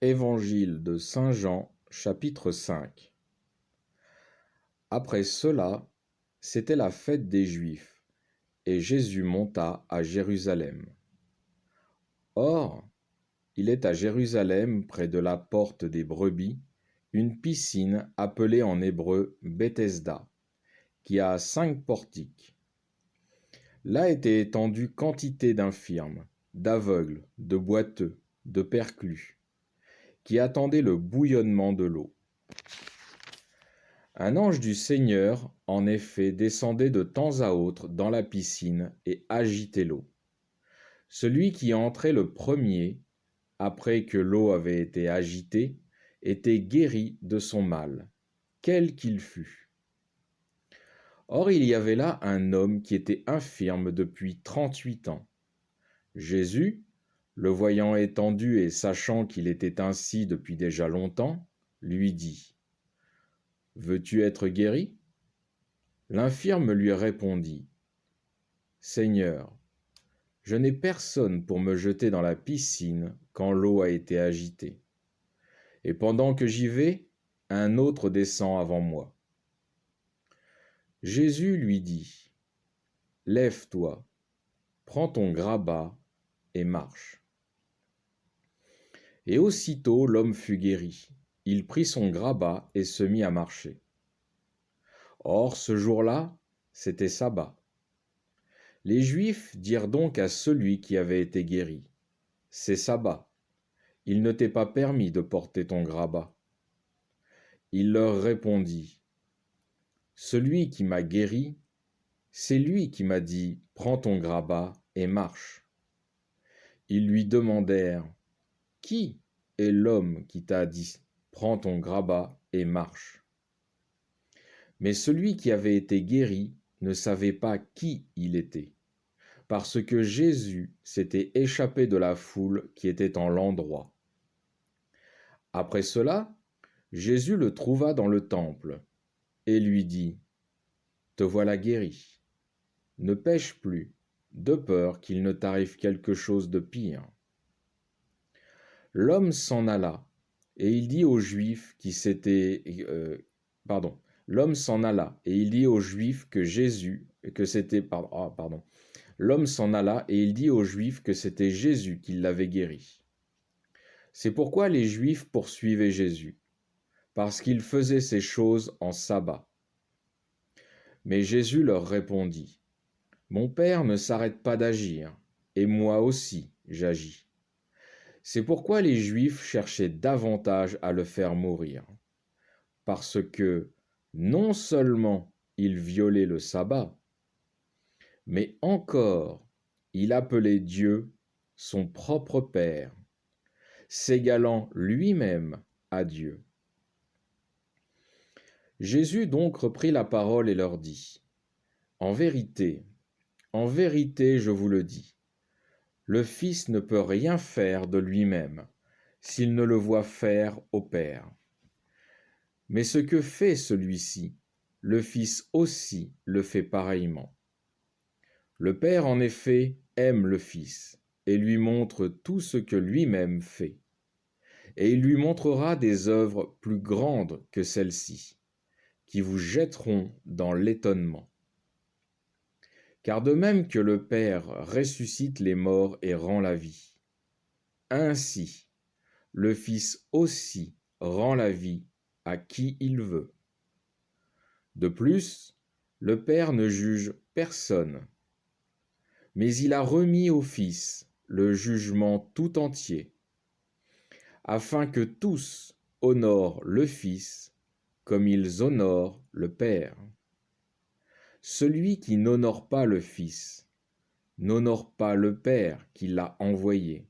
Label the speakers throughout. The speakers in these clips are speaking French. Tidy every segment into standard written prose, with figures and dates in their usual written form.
Speaker 1: Évangile de Saint Jean, chapitre 5. Après cela, c'était la fête des Juifs, et Jésus monta à Jérusalem. Or, il est à Jérusalem, près de la porte des brebis, une piscine appelée en hébreu Bethesda, qui a 5 portiques. Là étaient étendues quantité d'infirmes, d'aveugles, de boiteux, de perclus, qui attendaient le bouillonnement de l'eau. Un ange du Seigneur, en effet, descendait de temps à autre dans la piscine et agitait l'eau. Celui qui entrait le premier, après que l'eau avait été agitée, était guéri de son mal, quel qu'il fût. Or il y avait là un homme qui était infirme depuis 38 ans. Jésus, le voyant étendu et sachant qu'il était ainsi depuis déjà longtemps, lui dit : « Veux-tu être guéri ? » L'infirme lui répondit : « Seigneur, je n'ai personne pour me jeter dans la piscine quand l'eau a été agitée. Et pendant que j'y vais, un autre descend avant moi. » Jésus lui dit : « Lève-toi, prends ton grabat et marche. » Et aussitôt l'homme fut guéri. Il prit son grabat et se mit à marcher. Or, ce jour-là, c'était sabbat. Les Juifs dirent donc à celui qui avait été guéri : « C'est sabbat. Il ne t'est pas permis de porter ton grabat. » Il leur répondit : « Celui qui m'a guéri, c'est lui qui m'a dit : prends ton grabat et marche. » Ils lui demandèrent : « Qui est l'homme qui t'a dit : prends ton grabat et marche ? » Mais celui qui avait été guéri ne savait pas qui il était, parce que Jésus s'était échappé de la foule qui était en l'endroit. Après cela, Jésus le trouva dans le temple et lui dit : « Te voilà guéri. Ne pêche plus, de peur qu'il ne t'arrive quelque chose de pire. » L'homme s'en alla et il dit aux Juifs L'homme s'en alla et il dit aux Juifs L'homme s'en alla et il dit aux Juifs que c'était Jésus qui l'avait guéri. C'est pourquoi les Juifs poursuivaient Jésus, parce qu'il faisait ces choses en sabbat. Mais Jésus leur répondit : « Mon Père ne s'arrête pas d'agir, et moi aussi j'agis. » C'est pourquoi les Juifs cherchaient davantage à le faire mourir, parce que non seulement il violait le sabbat, mais encore il appelait Dieu son propre Père, s'égalant lui-même à Dieu. Jésus donc reprit la parole et leur dit : « En vérité, je vous le dis, le Fils ne peut rien faire de lui-même s'il ne le voit faire au Père. Mais ce que fait celui-ci, le Fils aussi le fait pareillement. Le Père, en effet, aime le Fils et lui montre tout ce que lui-même fait. Et il lui montrera des œuvres plus grandes que celles-ci, qui vous jetteront dans l'étonnement. Car de même que le Père ressuscite les morts et rend la vie, ainsi le Fils aussi rend la vie à qui il veut. De plus, le Père ne juge personne, mais il a remis au Fils le jugement tout entier, afin que tous honorent le Fils comme ils honorent le Père. Celui qui n'honore pas le Fils n'honore pas le Père qui l'a envoyé.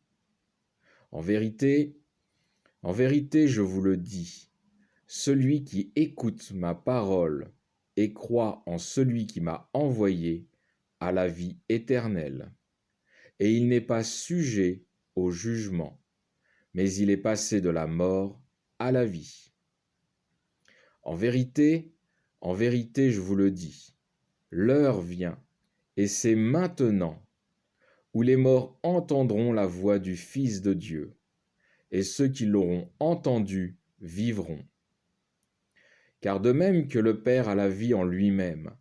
Speaker 1: En vérité, je vous le dis, celui qui écoute ma parole et croit en celui qui m'a envoyé a la vie éternelle, et il n'est pas sujet au jugement, mais il est passé de la mort à la vie. En vérité, je vous le dis, l'heure vient, et c'est maintenant, où les morts entendront la voix du Fils de Dieu, et ceux qui l'auront entendu vivront. Car de même que le Père a la vie en lui-même,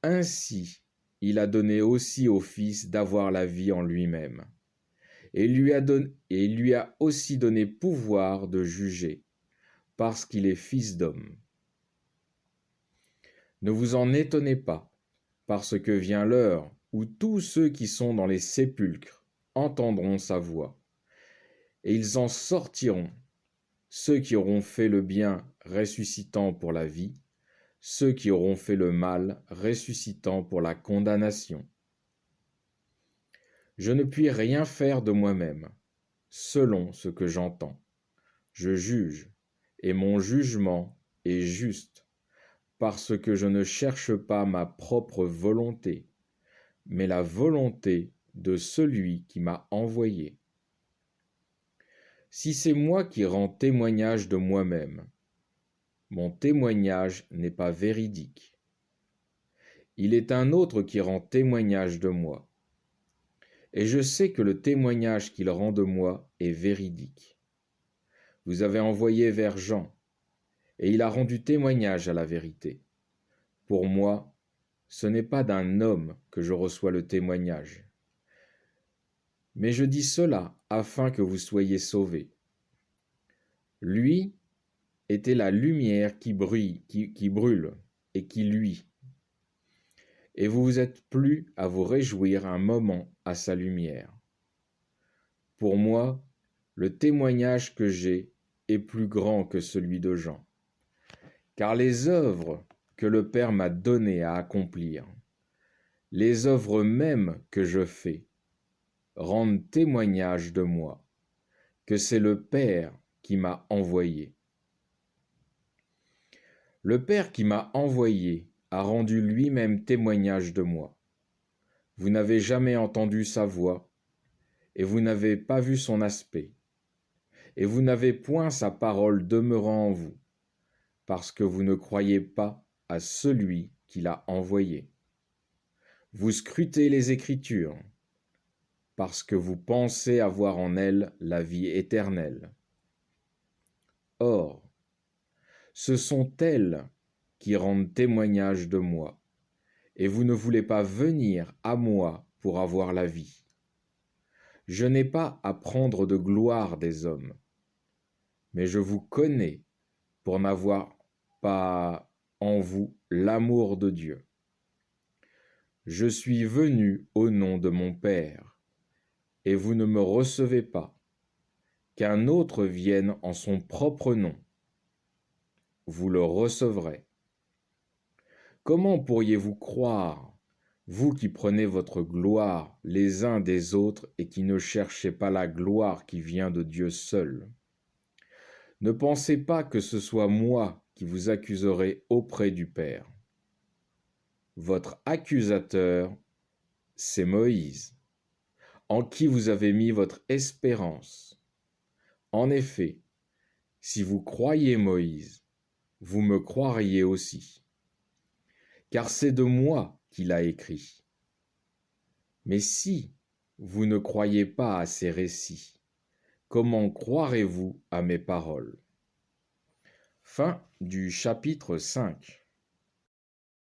Speaker 1: ainsi il a donné aussi au Fils d'avoir la vie en lui-même. Et il lui a aussi donné pouvoir de juger, parce qu'il est Fils d'homme. Ne vous en étonnez pas, parce que vient l'heure où tous ceux qui sont dans les sépulcres entendront sa voix, et ils en sortiront, ceux qui auront fait le bien ressuscitant pour la vie, ceux qui auront fait le mal ressuscitant pour la condamnation. Je ne puis rien faire de moi-même, selon ce que j'entends. Je juge, et mon jugement est juste, parce que je ne cherche pas ma propre volonté, mais la volonté de celui qui m'a envoyé. Si c'est moi qui rends témoignage de moi-même, mon témoignage n'est pas véridique. Il est un autre qui rend témoignage de moi. Et je sais que le témoignage qu'il rend de moi est véridique. Vous avez envoyé vers Jean, et il a rendu témoignage à la vérité. Pour moi, ce n'est pas d'un homme que je reçois le témoignage. Mais je dis cela afin que vous soyez sauvés. Lui était la lumière qui brûle et qui luit. Et vous vous êtes plu à vous réjouir un moment à sa lumière. Pour moi, le témoignage que j'ai est plus grand que celui de Jean. Car les œuvres que le Père m'a données à accomplir, les œuvres mêmes que je fais, rendent témoignage de moi, que c'est le Père qui m'a envoyé. Le Père qui m'a envoyé a rendu lui-même témoignage de moi. Vous n'avez jamais entendu sa voix, et vous n'avez pas vu son aspect, et vous n'avez point sa parole demeurant en vous, parce que vous ne croyez pas à celui qui l'a envoyé. Vous scrutez les Écritures, parce que vous pensez avoir en elles la vie éternelle. Or, ce sont elles qui rendent témoignage de moi, et vous ne voulez pas venir à moi pour avoir la vie. Je n'ai pas à prendre de gloire des hommes, mais je vous connais pour n'avoir pas en vous l'amour de Dieu. Je suis venu au nom de mon Père, et vous ne me recevez pas. Qu'un autre vienne en son propre nom, vous le recevrez. Comment pourriez-vous croire, vous qui prenez votre gloire les uns des autres et qui ne cherchez pas la gloire qui vient de Dieu seul? Ne pensez pas que ce soit moi qui vous accuserai auprès du Père. Votre accusateur, c'est Moïse, en qui vous avez mis votre espérance. En effet, si vous croyez Moïse, vous me croiriez aussi, car c'est de moi qu'il a écrit. Mais si vous ne croyez pas à ces récits, comment croirez-vous à mes paroles? Fin du chapitre 5.